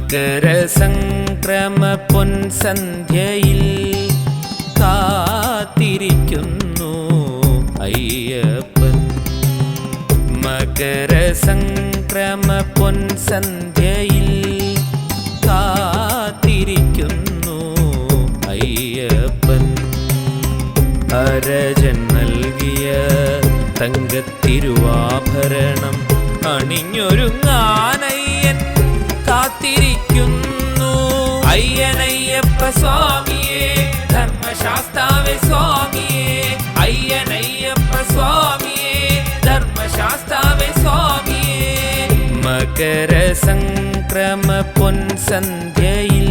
മകരസംക്രമ പൊൻസന്ധ്യയിൽ കാത്തിരിക്കുന്നു അയ്യപ്പൻ. മകരസംക്രമ പൊൻസന്ധ്യയിൽ കാത്തിരിക്കുന്നു അയ്യപ്പൻ. അരജൻ നൽകിയ തങ്കത്തിരുവാഭരണം അണിഞ്ഞൊരുങ്ങാനയ്യൻ കാത്തിരിക്കുന്നു. അയ്യനയ്യപ്പ സ്വാമിയേ, ധർമ്മശാസ്താവേ സ്വാമിയേ. അയ്യനയ്യപ്പ സ്വാമിയേ, ധർമ്മശാസ്താവേ സ്വാമിയേ. മകരസംക്രമ പൊൻസന്ധ്യയിൽ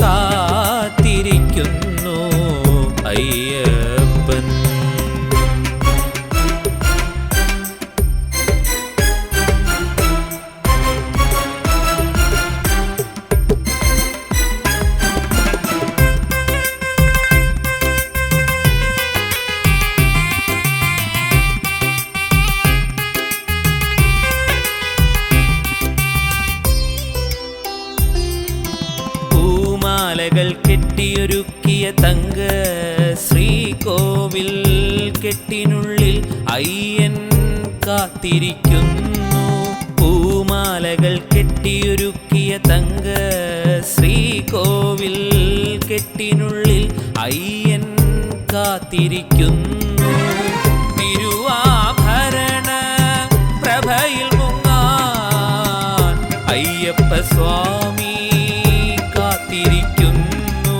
കാത്തിരിക്കുന്നു അയ്യപ്പൻ. പൂമാലകൾ കെട്ടിയൊരുക്കിയ തങ്ക ശ്രീകോവിൽ കെട്ടിനുള്ളിൽ അയ്യൻ കാത്തിരിക്കുന്നു. പൂമാലകൾ കെട്ടിയൊരുക്കിയ തങ്ക ശ്രീകോവിൽ കെട്ടിനുള്ളിൽ അയ്യൻ കാത്തിരിക്കുന്നു. തിരുവാഭരണ പ്രഭയിൽ മുങ്ങാൻ അയ്യപ്പ സ്വാമി കാത്തിരിക്കുന്നു.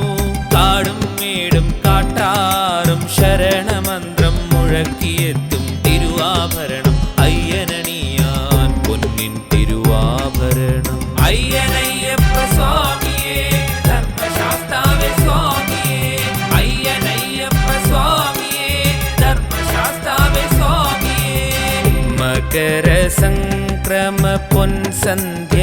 കാടും മേടും കാട്ടാറും ശരണമന്ത്രം മുഴക്കിയെത്തും തിരുവാഭരണം അയ്യനണിയാൻ പൊന്നിൻ തിരുവാഭരണം. അയ്യനയ്യപ്പ സ്വാമിയേ, ധർമ്മശാസ്താവേ സ്വാമിയേ. അയ്യനയ്യപ്പ സ്വാമിയേ, ധർമ്മശാസ്താവേ സ്വാമിയേ. മകരസംക്രമ പൊൻസന്ധ്യ